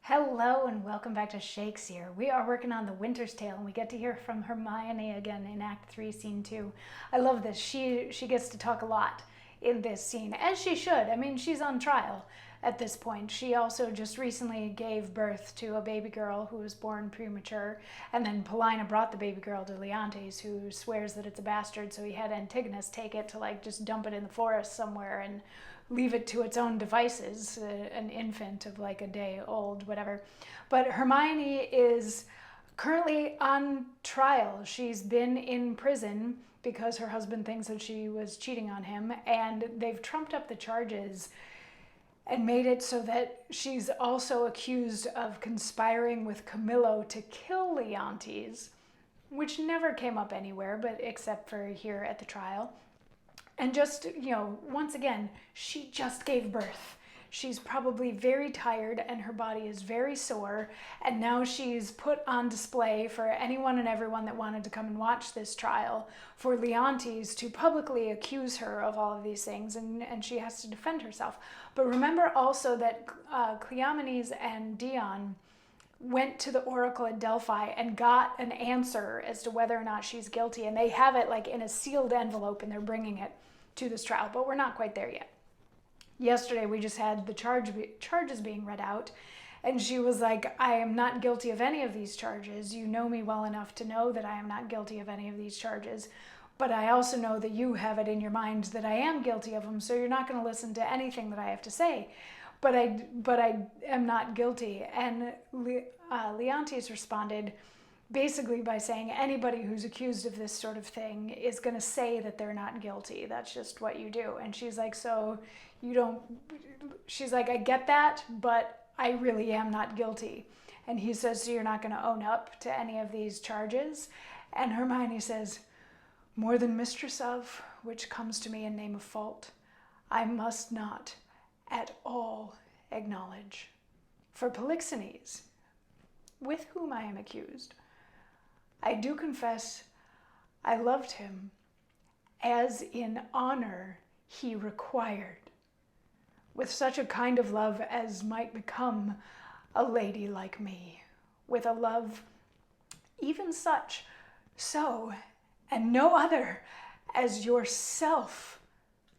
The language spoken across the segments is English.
Hello and welcome back to Shakesyear. We are working on The Winter's Tale and we get to hear from Hermione again in Act 3, Scene 2. I love this. She gets to talk a lot in this scene, as she should. I mean, she's on trial at this point. She also just recently gave birth to a baby girl who was born premature, and then Paulina brought the baby girl to Leontes, who swears that it's a bastard, so he had Antigonus take it to just dump it in the forest somewhere and leave it to its own devices, an infant of a day old, whatever. But Hermione is currently on trial. She's been in prison because her husband thinks that she was cheating on him, and they've trumped up the charges and made it so that she's also accused of conspiring with Camillo to kill Leontes, which never came up anywhere, but except for here at the trial. And just, once again, she just gave birth. She's probably very tired and her body is very sore. And now she's put on display for anyone and everyone that wanted to come and watch this trial for Leontes to publicly accuse her of all of these things. And she has to defend herself. But remember also that Cleomenes and Dion went to the oracle at Delphi and got an answer as to whether or not she's guilty. And they have it in a sealed envelope and they're bringing it to this trial, but we're not quite there yet. Yesterday we just had the charges being read out, and she was like, I am not guilty of any of these charges. You know me well enough to know that I am not guilty of any of these charges, but I also know that you have it in your mind that I am guilty of them, so you're not going to listen to anything that I have to say. But I am not guilty. And Leontes responded basically by saying anybody who's accused of this sort of thing is going to say that they're not guilty. That's just what you do. And she's like, so you don't, she's like, I get that, but I really am not guilty. And he says, so you're not going to own up to any of these charges? And Hermione says, more than mistress of, which comes to me in name of fault, I must not at all acknowledge. For Polixenes, with whom I am accused, I do confess I loved him as in honor he required, with such a kind of love as might become a lady like me, with a love even such, so, and no other, as yourself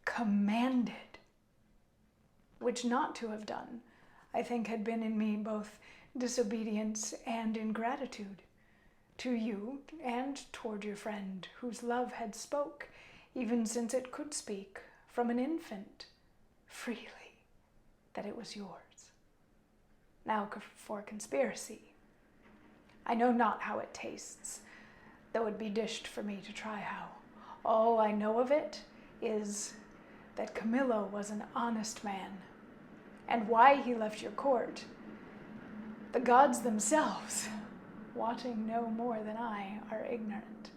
commanded, which not to have done, I think had been in me both disobedience and ingratitude to you and toward your friend, whose love had spoke, even since it could speak, from an infant, freely, that it was yours. Now for conspiracy. I know not how it tastes, though it be dished for me to try how. All I know of it is that Camillo was an honest man, and why he left your court, the gods themselves, watching no more than I, are ignorant.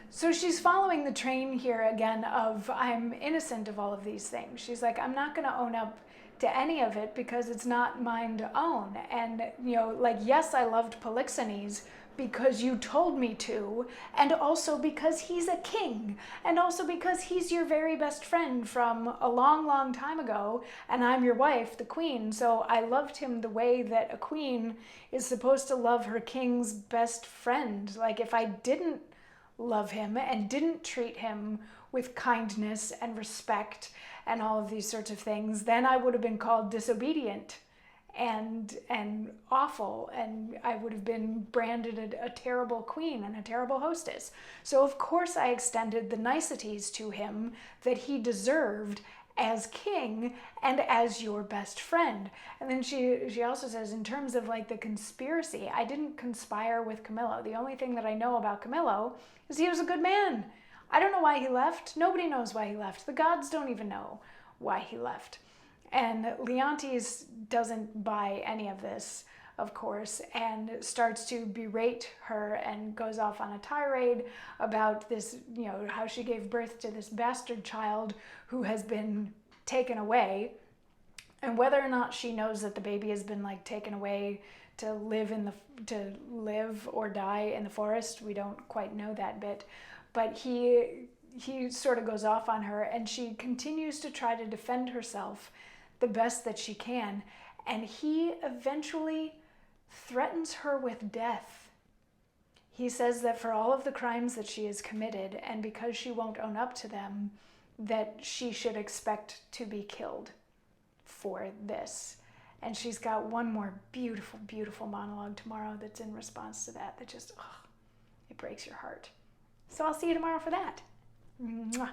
So she's following the train here again of I'm innocent of all of these things. She's like, I'm not going to own up to any of it because it's not mine to own. And, yes, I loved Polixenes because you told me to, and also because he's a king, and also because he's your very best friend from a long, long time ago, and I'm your wife, the queen, so I loved him the way that a queen is supposed to love her king's best friend. If I didn't love him and didn't treat him with kindness and respect and all of these sorts of things, then I would have been called disobedient and awful, and I would have been branded a terrible queen and a terrible hostess. So of course I extended the niceties to him that he deserved as king and as your best friend. And then she also says, in terms of the conspiracy, I didn't conspire with Camillo. The only thing that I know about Camillo is he was a good man. I don't know why he left. Nobody knows why he left. The gods don't even know why he left. And Leontes doesn't buy any of this, of course, and starts to berate her and goes off on a tirade about this, how she gave birth to this bastard child who has been taken away, and whether or not she knows that the baby has been taken away to live or die in the forest. We don't quite know that bit, but he sort of goes off on her, and she continues to try to defend herself the best that she can. and he eventually threatens her with death. He says that for all of the crimes that she has committed, and because she won't own up to them, that she should expect to be killed for this. And she's got one more beautiful, beautiful monologue tomorrow that's in response to that just, it breaks your heart. So I'll see you tomorrow for that. Mwah.